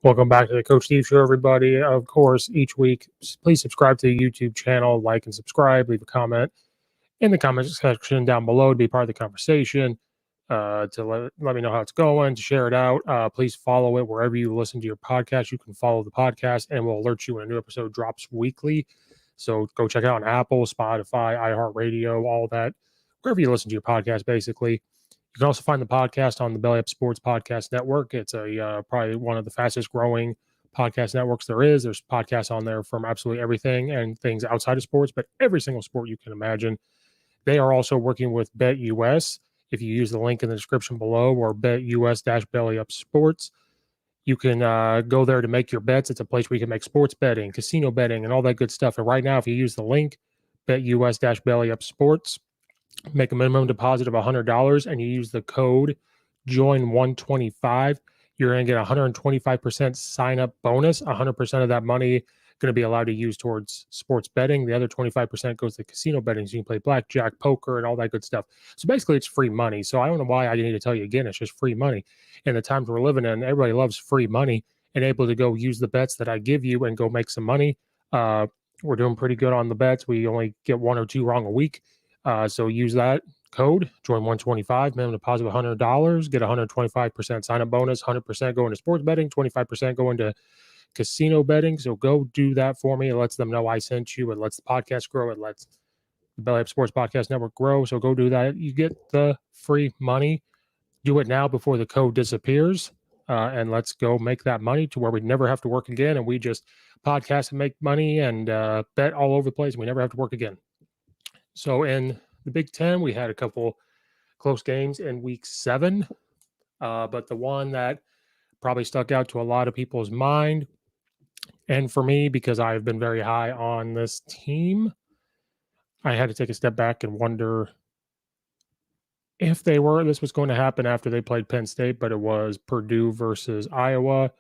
Welcome back to the Coach Steve Show, everybody. Of course, each week, please subscribe to the YouTube channel, like and subscribe, leave a comment in the comment section down below to be part of the conversation, to let me know how it's going, to share it out. Please follow it wherever you listen to your podcast. You can follow the podcast, and we'll alert you when a new episode drops weekly. So go check it out on Apple, Spotify, iHeartRadio, all that, wherever you listen to your podcast, basically. You can also find the podcast on the Belly Up Sports Podcast Network. It's probably one of the fastest growing podcast networks there is. There's podcasts on there from absolutely everything and things outside of sports, but every single sport you can imagine. They are also working with BetUS. If you use the link in the description below or BetUS-Belly Up Sports, you can go there to make your bets. It's a place where you can make sports betting, casino betting, and all that good stuff. And right now, if you use the link, BetUS-Belly Up Sports, make a minimum deposit of $100 and you use the code JOIN125, you're going to get 125% sign up bonus. 100% of that money going to be allowed to use towards sports betting. The other 25% goes to casino betting. So you can play blackjack, poker, and all that good stuff. So basically it's free money. So I don't know why I need to tell you again. It's just free money. In the times we're living in, everybody loves free money and able to go use the bets that I give you and go make some money. We're doing pretty good on the bets. We only get one or two wrong a week. So use that code, JOIN125, minimum deposit of $100, get 125% sign-up bonus, 100% go into sports betting, 25% go into casino betting. So go do that for me. It lets them know I sent you. It lets the podcast grow. It lets the Belly Up Sports Podcast Network grow. So go do that. You get the free money. Do it now before the code disappears. And let's go make that money to where we never have to work again. And we just podcast and make money and bet all over the place. We never have to work again. So in the Big Ten, we had a couple close games in week 7. But the one that probably stuck out to a lot of people's mind, and for me, because I've been very high on this team, I had to take a step back and wonder if this was going to happen after they played Penn State, but it was Purdue versus Iowa.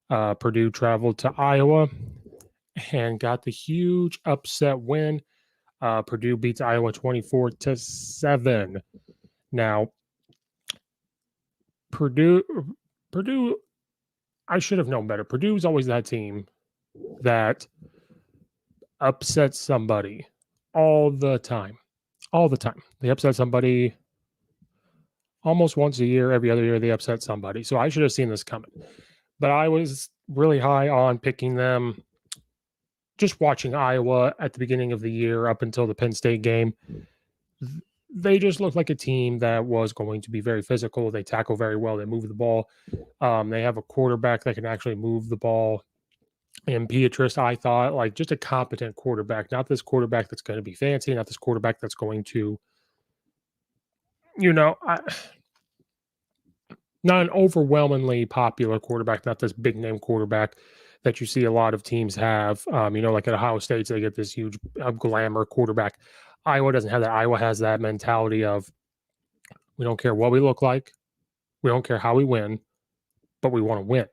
Purdue traveled to Iowa and got the huge upset win. Purdue beats Iowa 24-7. Now, Purdue, I should have known better. Purdue's always that team that upsets somebody all the time. All the time. They upset somebody almost once a year. Every other year, they upset somebody. So I should have seen this coming. But I was really high on picking them. Just watching Iowa at the beginning of the year up until the Penn State game, they just looked like a team that was going to be very physical. They tackle very well. They move the ball. They have a quarterback that can actually move the ball. And Beatrice, I thought, like, just a competent quarterback, not this quarterback that's going to be fancy, not this quarterback that's going to, not an overwhelmingly popular quarterback, not this big name quarterback that you see a lot of teams have. Like at Ohio State, they get this huge glamour quarterback. Iowa doesn't have that. Iowa has that mentality of, we don't care what we look like. We don't care how we win, but we want to win.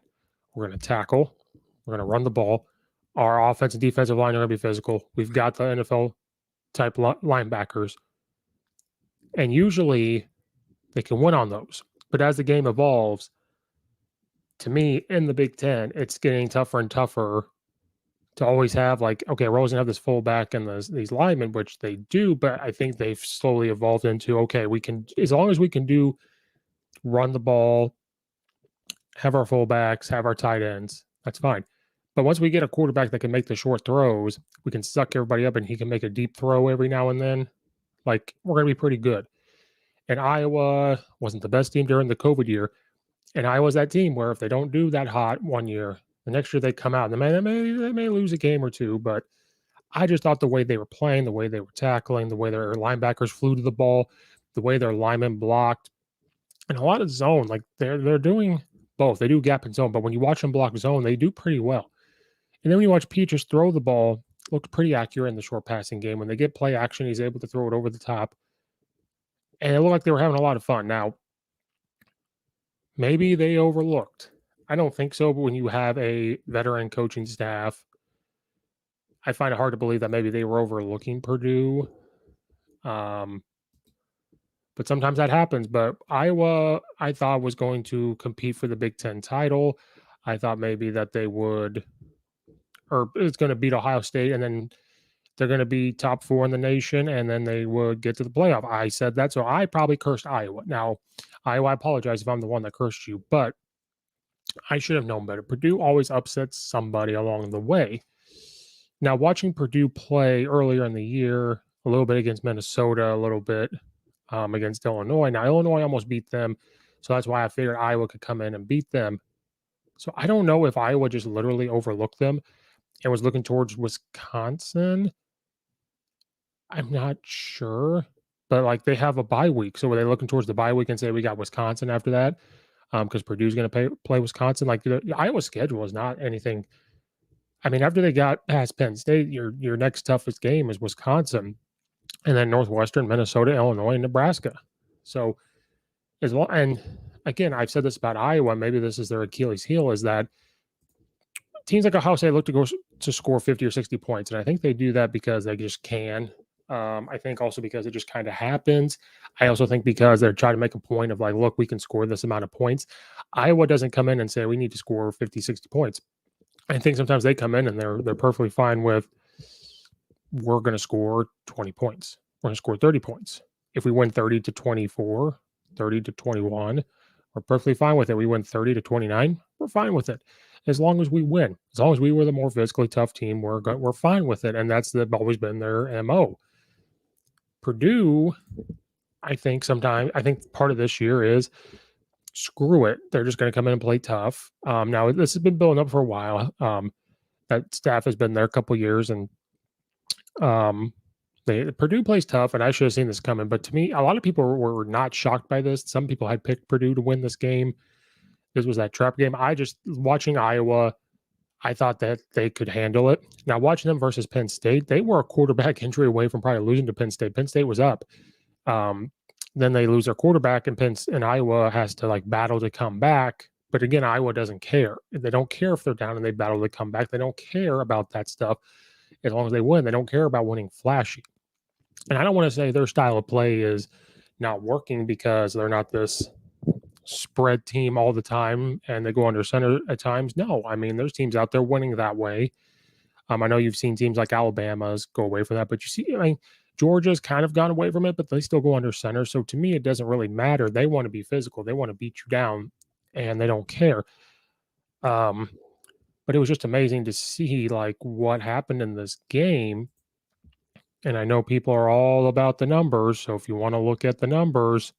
We're going to tackle. We're going to run the ball. Our offense and defensive line are going to be physical. We've got the NFL-type linebackers. And usually they can win on those. But as the game evolves, to me, in the Big Ten, it's getting tougher and tougher to always have, like, okay, we're always going to have this fullback and these linemen, which they do, but I think they've slowly evolved into, okay, we can, as long as we can do run the ball, have our fullbacks, have our tight ends, that's fine. But once we get a quarterback that can make the short throws, we can suck everybody up and he can make a deep throw every now and then. Like, we're going to be pretty good. And Iowa wasn't the best team during the COVID year. And Iowa's that team where if they don't do that hot one year, the next year they come out and they may lose a game or two. But I just thought the way they were playing, the way they were tackling, the way their linebackers flew to the ball, the way their linemen blocked, and a lot of zone, like they're doing both. They do gap and zone, but when you watch them block zone, they do pretty well. And then when you watch Peaches throw the ball, looked pretty accurate in the short passing game. When they get play action, he's able to throw it over the top. And it looked like they were having a lot of fun. Now, maybe they overlooked. I don't think so, but when you have a veteran coaching staff, I find it hard to believe that maybe they were overlooking Purdue. But sometimes that happens. But Iowa, I thought, was going to compete for the Big Ten title. I thought maybe that they would, or it's going to beat Ohio State, and then they're going to be top 4 in the nation, and then they would get to the playoff. I said that, so I probably cursed Iowa. Now, Iowa, I apologize if I'm the one that cursed you, but I should have known better. Purdue always upsets somebody along the way. Now, watching Purdue play earlier in the year, a little bit against Minnesota, a little bit against Illinois. Now, Illinois almost beat them, so that's why I figured Iowa could come in and beat them. So I don't know if Iowa just literally overlooked them and was looking towards Wisconsin. I'm not sure, but like they have a bye week. So were they looking towards the bye week and say we got Wisconsin after that? Because Purdue's going to play Wisconsin. Like the Iowa schedule is not anything. I mean, after they got past Penn State, your next toughest game is Wisconsin, and then Northwestern, Minnesota, Illinois, and Nebraska. So as well, and again, I've said this about Iowa. Maybe this is their Achilles heel: is that teams like Ohio State look to go to score 50 or 60 points, and I think they do that because they just can. I think also because it just kind of happens. I also think because they're trying to make a point of like, look, we can score this amount of points. Iowa doesn't come in and say we need to score 50, 60 points. I think sometimes they come in and they're perfectly fine with, we're going to score 20 points. We're going to score 30 points. If we win 30 to 24, 30 to 21, we're perfectly fine with it. We win 30 to 29, we're fine with it. As long as we win, as long as we were the more physically tough team, we're fine with it. And that's always been their MO. Purdue, I think part of this year is screw it. They're just going to come in and play tough. Now this has been building up for a while. That staff has been there a couple years, and Purdue plays tough, and I should have seen this coming. But to me, a lot of people were not shocked by this. Some people had picked Purdue to win this game. This was that trap game. Watching Iowa, I thought that they could handle it. Now, watching them versus Penn State, they were a quarterback injury away from probably losing to Penn State. Penn State was up. Then they lose their quarterback, and Iowa has to like battle to come back. But again, Iowa doesn't care. They don't care if they're down and they battle to come back. They don't care about that stuff as long as they win. They don't care about winning flashy. And I don't want to say their style of play is not working because they're not this spread team all the time and they go under center at times. No, I mean, there's teams out there winning that way. I know you've seen teams like Alabama's go away from that, but you see, I mean, Georgia's kind of gone away from it, but they still go under center. So to me, it doesn't really matter. They want to be physical. They want to beat you down, and they don't care. But it was just amazing to see like what happened in this game. And I know people are all about the numbers. So if you want to look at the numbers,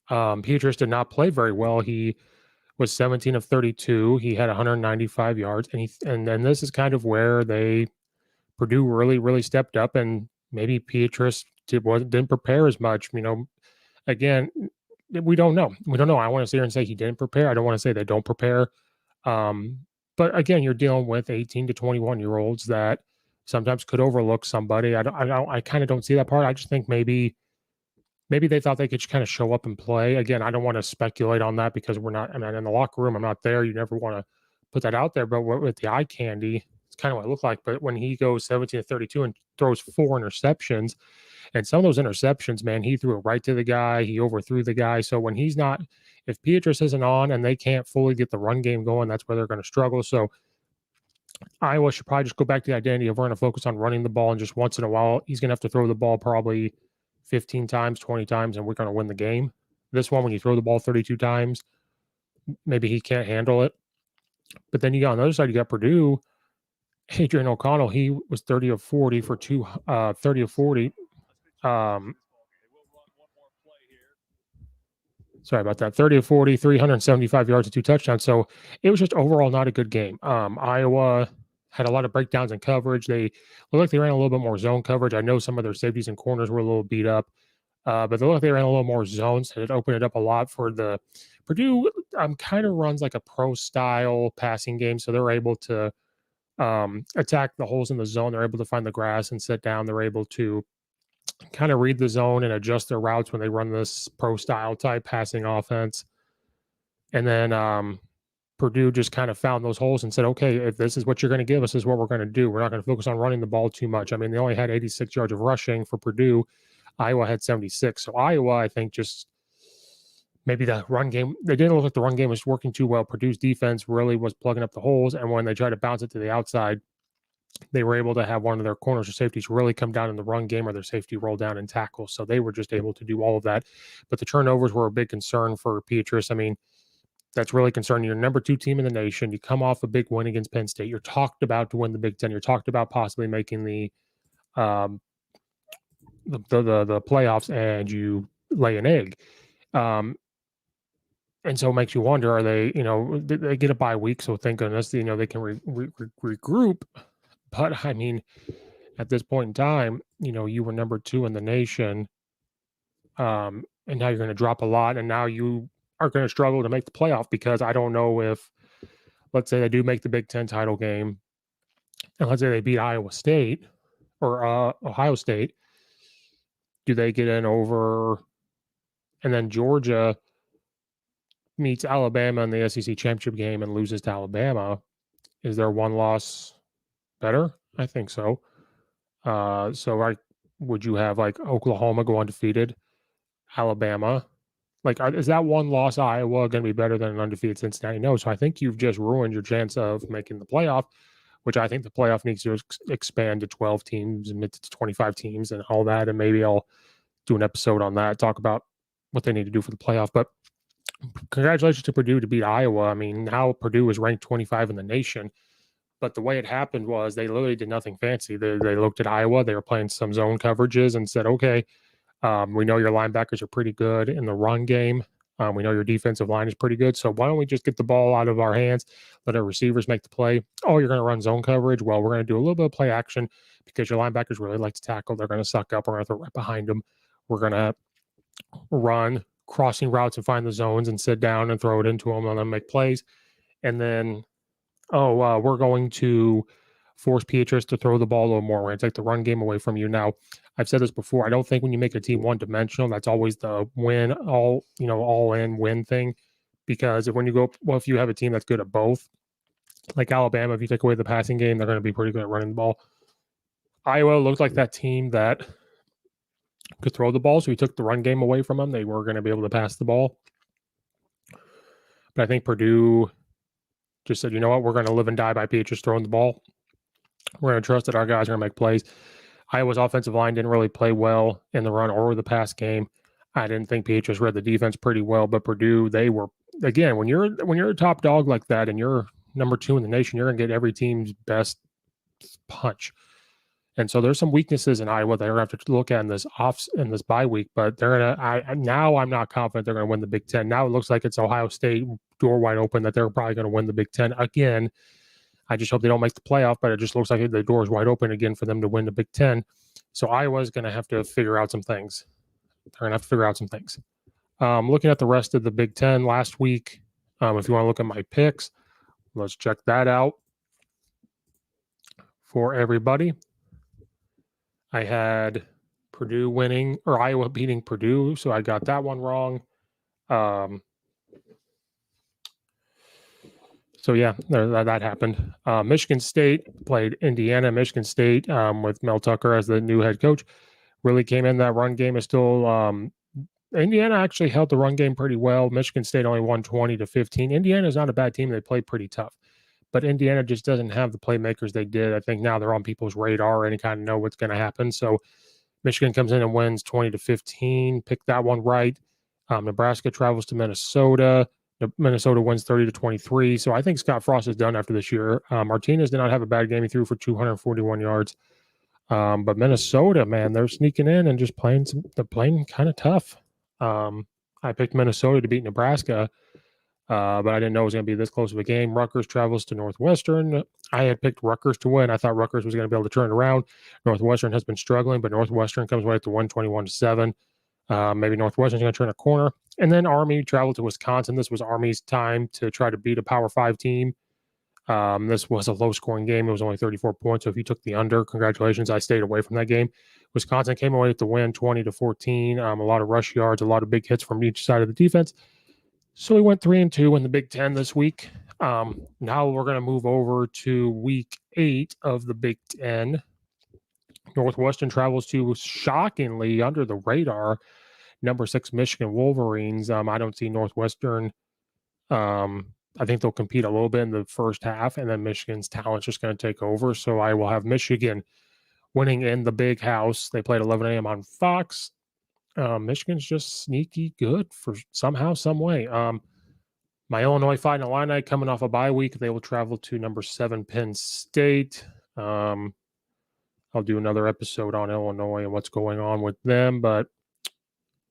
Petrus did not play very well. He was 17 of 32. He had 195 yards, and then this is kind of where Purdue really stepped up, and maybe Petrus didn't prepare as much. You know, again, we don't know. We don't know. I want to sit here and say he didn't prepare. I don't want to say they don't prepare. But again, you're dealing with 18 to 21-year-olds that sometimes could overlook somebody. I kind of don't see that part. I just think maybe they thought they could just kind of show up and play. Again, I don't want to speculate on that because we're not, I mean, in the locker room, I'm not there. You never want to put that out there. But with the eye candy, it's kind of what it looked like. But when he goes 17 to 32 and throws 4 interceptions, and some of those interceptions, man, he threw it right to the guy. He overthrew the guy. So when he's not, if Petrus isn't on and they can't fully get the run game going, that's where they're going to struggle. So Iowa should probably just go back to the identity of we're going to focus on running the ball, and just once in a while, he's going to have to throw the ball probably 15 times, 20 times, and we're going to win the game. This one, when you throw the ball 32 times, maybe he can't handle it. But then you got on the other side, you got Purdue. Adrian O'Connell, he was 30 of 40 for 30 of 40. Sorry about that. 30 of 40, 375 yards and 2 touchdowns. So it was just overall not a good game. Iowa had a lot of breakdowns in coverage. They looked like they ran a little bit more zone coverage. I know some of their safeties and corners were a little beat up, but they looked like they ran a little more zones, and it opened it up a lot for the Purdue. Kind of runs like a pro style passing game, so they're able to attack the holes in the zone. They're able to find the grass and sit down. They're able to kind of read the zone and adjust their routes when they run this pro style type passing offense. And then Purdue just kind of found those holes and said, okay, if this is what you're going to give us, this is what we're going to do. We're not going to focus on running the ball too much. I mean, they only had 86 yards of rushing for Purdue. Iowa had 76. So Iowa, I think, just maybe the run game, they didn't look like the run game was working too well. Purdue's defense really was plugging up the holes. And when they tried to bounce it to the outside, they were able to have one of their corners or safeties really come down in the run game, or their safety roll down and tackle. So they were just able to do all of that. But the turnovers were a big concern for Petrus. I mean, that's really concerning. You're number 2 team in the nation. You come off a big win against Penn State. You're talked about to win the Big Ten. You're talked about possibly making the playoffs, and you lay an egg. And so it makes you wonder, are they, they get a bye week, so thank goodness, they can regroup. But I mean, at this point in time, you were number 2 in the nation, and now you're going to drop a lot, and now you are going to struggle to make the playoff, because I don't know if, let's say they do make the Big Ten title game, and let's say they beat Iowa State or Ohio State, do they get in over, and then Georgia meets Alabama in the SEC championship game and loses to Alabama? Is their one loss better? I think so. Would you have like Oklahoma go undefeated, Alabama? Is that one loss Iowa going to be better than an undefeated Cincinnati? No. So I think you've just ruined your chance of making the playoff, which I think the playoff needs to expand to 12 teams and to 25 teams and all that. And maybe I'll do an episode on that, talk about what they need to do for the playoff. But congratulations to Purdue to beat Iowa. I mean, now Purdue is ranked 25 in the nation. But the way it happened was they literally did nothing fancy. They looked at Iowa. They were playing some zone coverages and said, okay, we know your linebackers are pretty good in the run game. We know your defensive line is pretty good. So why don't we just get the ball out of our hands, let our receivers make the play? Oh, you're going to run zone coverage? Well, we're going to do a little bit of play action because your linebackers really like to tackle. They're going to suck up. We're going to throw right behind them. We're going to run crossing routes and find the zones and sit down and throw it into them and then make plays. And then, we're going to force Petrus to throw the ball a little more. We're going to take the run game away from you. Now, I've said this before. I don't think when you make a team one-dimensional, that's always the win, all-in win thing. Because if you have a team that's good at both, like Alabama, if you take away the passing game, they're going to be pretty good at running the ball. Iowa looked like that team that could throw the ball, so we took the run game away from them. They were going to be able to pass the ball. But I think Purdue just said, you know what, we're going to live and die by Petrus throwing the ball. We're going to trust that our guys are going to make plays. Iowa's offensive line didn't really play well in the run or the pass game. I didn't think Petrus read the defense pretty well, but Purdue, they were, again, when you're a top dog like that and you're number 2 in the nation, you're going to get every team's best punch. And so there's some weaknesses in Iowa that they're going to have to look at in this bye week, but they're going to, now I'm not confident they're going to win the Big Ten. Now it looks like it's Ohio State, door wide open, that they're probably going to win the Big Ten again. I just hope they don't make the playoff, but it just looks like the door is wide open again for them to win the Big Ten. So Iowa's going to have to figure out some things. Looking at the rest of the Big Ten last week, if you want to look at my picks, let's check that out for everybody. I had Purdue winning, or Iowa beating Purdue, so I got that one wrong. So yeah, that happened. Michigan State played Indiana. Michigan State, with Mel Tucker as the new head coach, really came in. That run game is still, Indiana actually held the run game pretty well. Michigan State only won 20-15. Indiana is not a bad team. They played pretty tough, but Indiana just doesn't have the playmakers they did. I think now they're on people's radar and kind of know what's going to happen. So Michigan comes in and wins 20-15. Picked that one right. Nebraska travels to Minnesota. Minnesota wins 30-23. So I think Scott Frost is done after this year. Martinez did not have a bad game. He threw for 241 yards. But Minnesota, man, they're sneaking in and just they're playing kind of tough. I picked Minnesota to beat Nebraska, but I didn't know it was going to be this close of a game. Rutgers travels to Northwestern. I had picked Rutgers to win. I thought Rutgers was going to be able to turn it around. Northwestern has been struggling, but Northwestern comes away to 121-7. Maybe Northwestern's going to turn a corner. And then Army traveled to Wisconsin. This was Army's time to try to beat a Power 5 team. This was a low-scoring game. It was only 34 points. So if you took the under, congratulations. I stayed away from that game. Wisconsin came away with the win, 20-14. A lot of rush yards, a lot of big hits from each side of the defense. So we went 3-2 in the Big Ten this week. Now we're going to move over to week 8 of the Big Ten. Northwestern travels to, shockingly, under the radar, number 6 Michigan Wolverines. I don't see Northwestern. I think they'll compete a little bit in the first half, and then Michigan's talent's just going to take over. So I will have Michigan winning in the big house. They played 11 a.m. on Fox. Michigan's just sneaky good for somehow, some way. My Illinois Fighting Illini coming off a bye week. They will travel to number 7 Penn State. I'll do another episode on Illinois and what's going on with them, but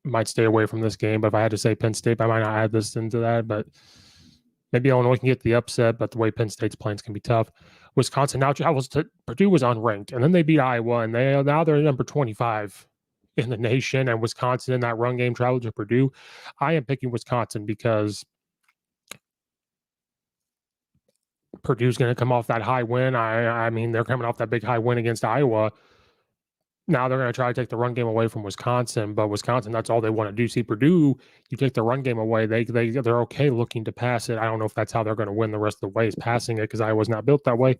might stay away from this game. But if I had to say Penn State, I might not add this into that. But maybe Illinois can get the upset, but the way Penn State's playing is going to be tough. Wisconsin now travels to Purdue was unranked, and then they beat Iowa, and now they're number 25 in the nation. And Wisconsin in that run game traveled to Purdue. I am picking Wisconsin because Purdue's going to come off that high win. I mean, they're coming off that big high win against Iowa. Now they're going to try to take the run game away from Wisconsin, but Wisconsin, that's all they want to do. See, Purdue, you take the run game away, they're okay looking to pass it. I don't know if that's how they're going to win the rest of the way, is passing it, because Iowa's not built that way.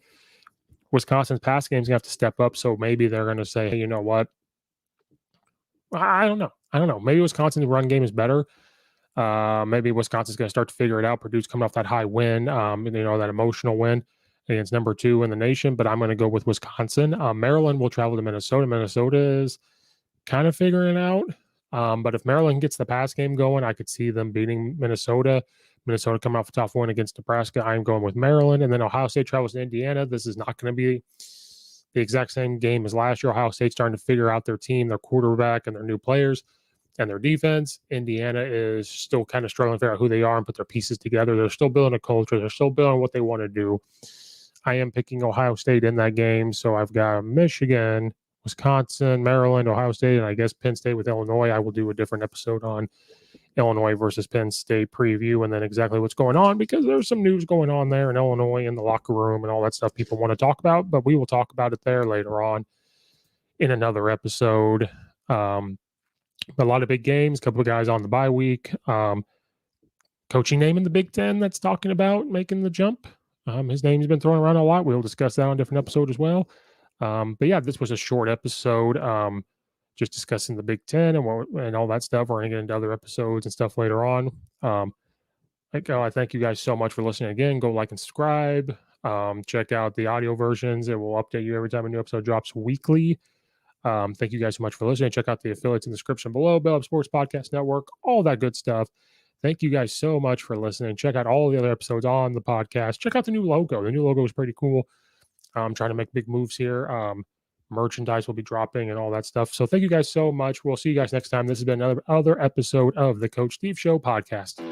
Wisconsin's pass game's going to have to step up, so maybe they're going to say, hey, you know what? I don't know. Maybe Wisconsin's run game is better. Maybe Wisconsin's going to start to figure it out. Purdue's coming off that high win, that emotional win against number 2 in the nation, but I'm going to go with Wisconsin. Maryland will travel to Minnesota. Minnesota is kind of figuring it out. But if Maryland gets the pass game going, I could see them beating Minnesota. Minnesota coming off a tough win against Nebraska. I'm going with Maryland. And then Ohio State travels to Indiana. This is not going to be the exact same game as last year. Ohio State's starting to figure out their team, their quarterback, and their new players and their defense. Indiana is still kind of struggling to figure out who they are and put their pieces together. They're still building a culture. They're still building what they want to do. I am picking Ohio State in that game. So I've got Michigan, Wisconsin, Maryland, Ohio State, and I guess Penn State with Illinois. I will do a different episode on Illinois versus Penn State preview and then exactly what's going on, because there's some news going on there in Illinois in the locker room and all that stuff people want to talk about, but we will talk about it there later on in another episode. A lot of big games, a couple of guys on the bye week. Coaching name in the Big Ten that's talking about making the jump. His name's been thrown around a lot. We'll discuss that on a different episode as well. But yeah, this was a short episode, just discussing the Big Ten and all that stuff. We're going to get into other episodes and stuff later on. I thank you guys so much for listening again. Go like and subscribe. Check out the audio versions. It will update you every time a new episode drops weekly. Thank you guys so much for listening. Check out the affiliates in the description below, Bell Up Sports Podcast Network, all that good stuff. Thank you guys so much for listening. Check out all the other episodes on the podcast. Check out the new logo. The new logo is pretty cool. I'm trying to make big moves here. Merchandise will be dropping and all that stuff. So thank you guys so much. We'll see you guys next time. This has been another episode of the Coach Steve Show podcast.